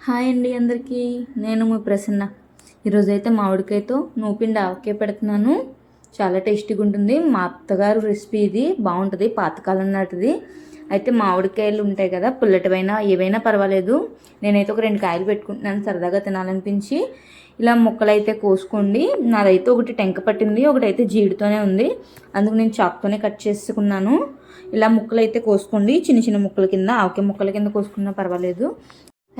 Hi అండి అందరికీ. నేను మీ ప్రసన్న. ఈరోజైతే మామిడికాయతో నూపిండి ఆవకాయ పెడుతున్నాను. చాలా టేస్టీగా ఉంటుంది. మా అత్తగారు రెసిపీ ఇది. బాగుంటుంది, పాతకాలం నాటిది. అయితే మామిడికాయలు ఉంటాయి కదా, పుల్లటివైనా ఏవైనా పర్వాలేదు. నేనైతే ఒక 2 కాయలు పెట్టుకుంటున్నాను, సరదాగా తినాలనిపించి. ఇలా ముక్కలు అయితే కోసుకోండి. నాదైతే ఒకటి టెంక పట్టింది, ఒకటైతే జీడితోనే ఉంది. అందుకు నేను చాక్తోనే కట్ చేసుకున్నాను. ఇలా ముక్కలు అయితే కోసుకోండి, చిన్న చిన్న ముక్కల కింద, ఆవకాయ ముక్కల కింద కోసుకున్నా పర్వాలేదు.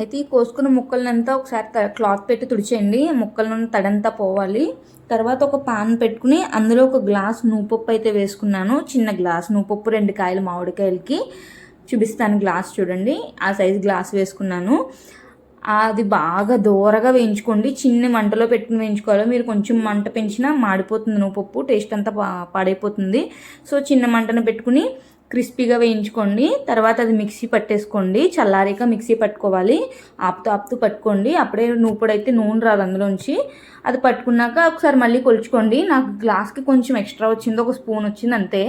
అయితే ఈ కోసుకున్న ముక్కలనంతా ఒకసారి క్లాత్ పెట్టి తుడిచేయండి. ముక్కలను తడంతా పోవాలి. తర్వాత ఒక పాన్ పెట్టుకుని అందులో ఒక గ్లాస్ నూపప్పు అయితే వేసుకున్నాను. చిన్న గ్లాస్ నూపప్పు, 2 కాయలు మామిడికాయలకి చూపిస్తాను. గ్లాస్ చూడండి, ఆ సైజు గ్లాస్ వేసుకున్నాను. అది బాగా దూరగా వేయించుకోండి. చిన్న మంటలో పెట్టుకుని వేయించుకోవాలి. మీరు కొంచెం మంట పెంచినా మాడిపోతుంది నూపప్పు, టేస్ట్ అంతా పాడైపోతుంది. సో చిన్న మంటను పెట్టుకుని క్రిస్పీగా వేయించుకోండి. తర్వాత అది మిక్సీ పట్టేసుకోండి. చల్లారిక మిక్సీ పట్టుకోవాలి. ఆపుతూ పట్టుకోండి. అప్పుడే నూపుడైతే నూనె రాదు అందులోంచి. అది పట్టుకున్నాక ఒకసారి మళ్ళీ కొలుచుకోండి. నాకు గ్లాస్కి కొంచెం ఎక్స్ట్రా వచ్చింది, 1 స్పూన్ వచ్చింది అంతే.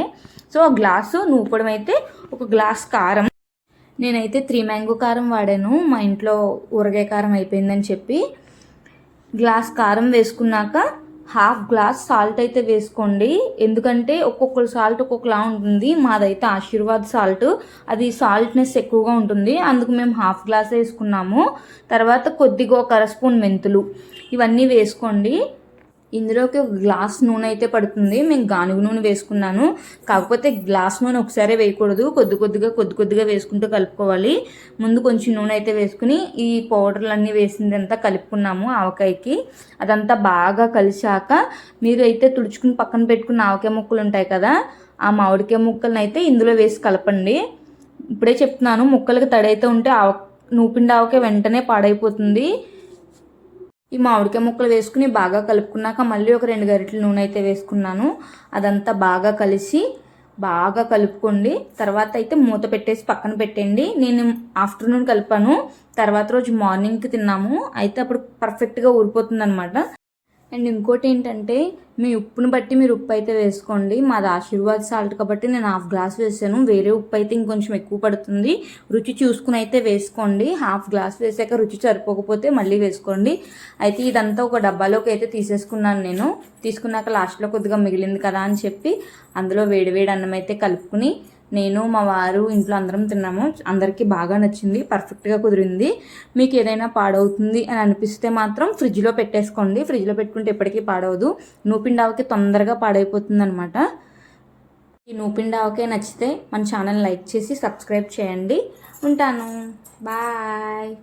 సో ఆ గ్లాసు నూపడం అయితే 1 గ్లాస్ కారం. నేనైతే 3 మ్యాంగో కారం వాడాను. మా ఇంట్లో ఊరగాయ కారం అయిపోయిందని చెప్పి. గ్లాస్ కారం వేసుకున్నాక ½ గ్లాస్ సాల్ట్ అయితే వేసుకోండి. ఎందుకంటే ఒక్కొక్కరు సాల్ట్ ఒక్కొక్కలా ఉంటుంది. మాదైతే ఆశీర్వాద్ సాల్ట్, అది సాల్ట్నెస్ ఎక్కువగా ఉంటుంది. అందుకు మేము ½ గ్లాస్ వేసుకున్నాము. తర్వాత కొద్దిగా 1 స్పూన్ మెంతులు, ఇవన్నీ వేసుకోండి. ఇందులోకి 1 గ్లాస్ నూనె అయితే పడుతుంది. మేము గానుగ నూనె వేసుకున్నాను. కాకపోతే గ్లాస్ నూనె ఒకసారి వేయకూడదు, కొద్దిగా వేసుకుంటూ కలుపుకోవాలి. ముందు కొంచెం నూనె అయితే వేసుకుని ఈ పౌడర్లన్నీ వేసిందంతా కలుపుకున్నాము ఆవకాయకి. అదంతా బాగా కలిసాక మీరు అయితే తుడుచుకుని పక్కన పెట్టుకున్న ఆవకాయ ముక్కలు ఉంటాయి కదా, ఆ మామిడికాయ ముక్కలను అయితే ఇందులో వేసి కలపండి. ఇప్పుడే చెప్తున్నాను, ముక్కలకి తడైతే ఉంటే నూపిండి ఆవకాయ వెంటనే పాడైపోతుంది. ఈ మామిడికాయ ముక్కలు వేసుకుని బాగా కలుపుకున్నాక మళ్ళీ ఒక 2 గరిటెల నూనె అయితే వేసుకున్నాను. అదంతా బాగా కలిసి బాగా కలుపుకోండి. తర్వాత అయితే మూత పెట్టేసి పక్కన పెట్టండి. నేను ఆఫ్టర్నూన్ కలిపాను, తర్వాత రోజు మార్నింగ్కి తిన్నాము. అయితే అప్పుడు పర్ఫెక్ట్గా ఊరిపోతుంది అనమాట. అండ్ ఇంకోటి ఏంటంటే, మీ ఉప్పుని బట్టి మీరు ఉప్పు అయితే వేసుకోండి. మాది ఆశీర్వాద్ సాల్ట్ కాబట్టి నేను ½ గ్లాస్ వేసాను. వేరే ఉప్పు అయితే ఇంకొంచెం ఎక్కువ పడుతుంది. రుచి చూసుకుని అయితే వేసుకోండి. ½ గ్లాస్ వేసాక రుచి సరిపోకపోతే మళ్ళీ వేసుకోండి. అయితే ఇదంతా ఒక డబ్బాలోకి అయితే తీసేసుకున్నాను నేను. తీసుకున్నాక లాస్ట్లో కొద్దిగా మిగిలింది కదా అని చెప్పి అందులో వేడివేడి అన్నం అయితే కలుపుకుని నేను, మా వారు, ఇంట్లో అందరం తిన్నాము. అందరికీ బాగా నచ్చింది, పర్ఫెక్ట్గా కుదిరింది. మీకు ఏదైనా పాడవుతుంది అని అనిపిస్తే మాత్రం ఫ్రిడ్జ్లో పెట్టేసుకోండి. ఫ్రిడ్జ్లో పెట్టుకుంటే ఎప్పటికీ పాడవదు. నూపిండి ఆవకాయ తొందరగా పాడైపోతుంది అనమాట. ఈ నూపిండి ఆవకాయ నచ్చితే మన ఛానల్ లైక్ చేసి సబ్స్క్రైబ్ చేయండి. ఉంటాను, బాయ్.